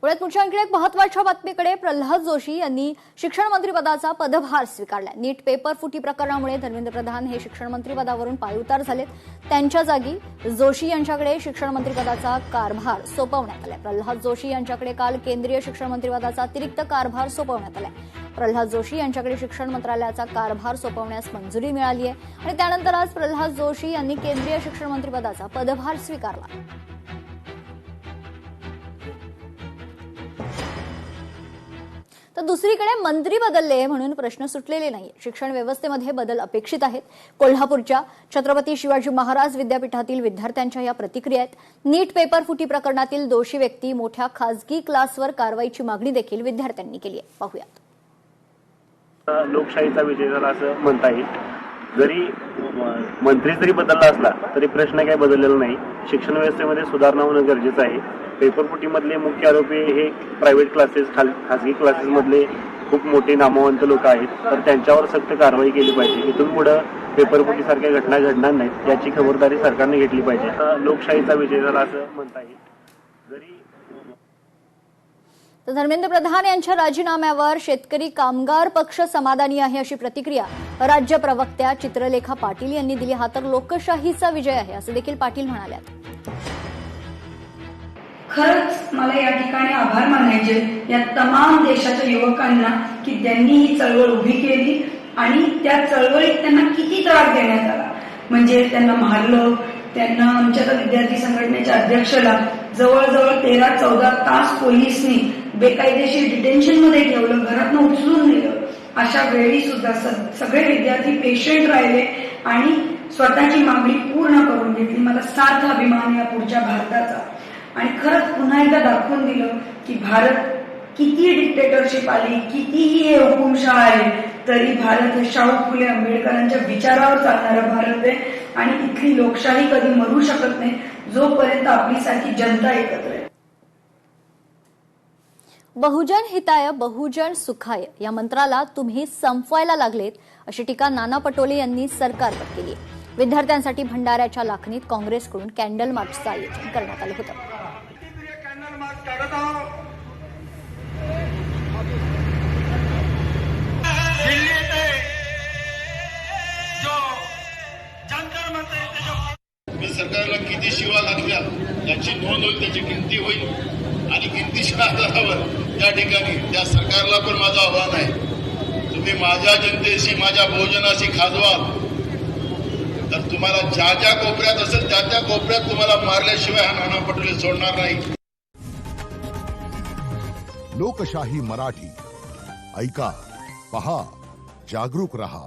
पुण्यात पुढच्या आणखी एक महत्त्वाच्या बातमीकडे. प्रल्हाद जोशी यांनी शिक्षण मंत्री पदाचा पदभार स्वीकारला. नीट पेपर फुटी प्रकरणामुळे धर्मेंद्र प्रधान हे शिक्षण मंत्री पदावरून पायउतार झालेत. त्यांच्या जागी जोशी यांच्याकडे शिक्षण मंत्री पदाचा कारभार सोपवण्यात आलाय. प्रल्हाद जोशी यांच्याकडे काल केंद्रीय शिक्षण मंत्री पदाचा अतिरिक्त कारभार सोपवण्यात आलाय. प्रल्हाद जोशी यांच्याकडे शिक्षण मंत्रालयाचा कारभार सोपवण्यास मंजुरी मिळाली आहे आणि त्यानंतर आज प्रल्हाद जोशी यांनी केंद्रीय शिक्षण मंत्री पदाचा पदभार स्वीकारला. तर दुसरीकडे मंत्री बदलले म्हणून प्रश्न सुटलेले नाही. शिक्षण व्यवस्थेमध्ये बदल अपेक्षित आहेत. कोल्हापूरच्या छत्रपती शिवाजी महाराज विद्यापीठातील विद्यार्थ्यांच्या या प्रतिक्रिया आहेत. नीट पेपर फुटी प्रकरणातील दोषी व्यक्ती मोठ्या खासगी क्लासवर कारवाईची मागणी देखील विद्यार्थ्यांनी केली आहे. पाहूयात. लोकशाहीचा विजय झाला असं म्हणता येईल. जरी मंत्री जरी बदलला असला तरी प्रश्न काही बदललेला नाही. शिक्षण व्यवस्थेमध्ये सुधारणा होणं गरजेचं आहे. पेपरफुटीमधले मुख्य आरोपी हे प्रायव्हेट क्लासेस, खासगी क्लासेसमधले खूप मोठे नामवंत लोक आहेत, तर त्यांच्यावर सक्त कारवाई केली पाहिजे. इथून पुढे पेपरफुटीसारख्या घटना घडणार नाहीत याची खबरदारी सरकारने घेतली पाहिजे. लोकशाहीचा विजय झाला असं म्हणता येईल. जरी धर्मेंद्र प्रधान यांच्या राजीनाम्यावर शेतकरी कामगार पक्ष समाधानी आहे अशी प्रतिक्रिया राज्य प्रवक्त्या चित्रलेखा पाटील यांनी दिली. हा तर लोकशाहीचा विजय आहे असं देखील पाटील म्हणाल्या. खरंच मला या ठिकाणी आभार मानायचे या तमाम देशाच्या युवकांना की त्यांनी ही चळवळ उभी केली आणि त्या चळवळीत त्यांना किती त्रास देण्यात आला. म्हणजे त्यांना मारलं, त्यांना आमच्या विद्यार्थी संघटनेच्या अध्यक्षाला जवळजवळ 13-14 तास पोलिसनी बेकायदेशीर डिटेन्शन मध्ये ठेवलं, घरातनं उचलून नेलं. अशा वेळी सुद्धा सगळे विद्यार्थी पेशंट राहिले आणि स्वतःची मागणी पूर्ण करून घेतली. मला सार्थ अभिमान या पुढच्या भारताचा. आणि खरंच पुन्हा एकदा दाखवून दिलं की भारत किती डिक्टेटरशिप आली, कितीही हे हुकुमशाह आहे, तरी भारत हे शाहू फुले आंबेडकरांच्या विचारावर चालणारा भारत आहे. आणि इथली लोकशाही कधी मरू शकत नाही जोपर्यंत आपली सारखी जनता एकत्र आहे. बहुजन हिताय बहुजन सुखाय या मंत्राला तुम्ही संपवायला लागलेत अशी टीका नाना पटोले यांनी सरकारवर केली. विद्यार्थ्यांसाठी भंडाऱ्याच्या लाखणीत काँग्रेसकडून कॅन्डल मार्चचं आयोजन करण्यात आलं होतं. सरकारला किती शिवा लागल्या याची नोंद होईल, त्याची गिनती होईल आणि गिनतीच्या आधारावर त्या ठिकाणी त्या सरकारला पण माझं आव्हान आहे, तुम्ही माझ्या जनतेशी, माझ्या बहुजनाशी खाजवाल तर तुम्हाला ज्या ज्या कोपऱ्यात असेल त्या त्या कोपऱ्यात तुम्हाला मारल्याशिवाय हा नाना पटोले सोडणार नाही. लोकशाही मराठी ऐका, पहा, जागरूक रहा.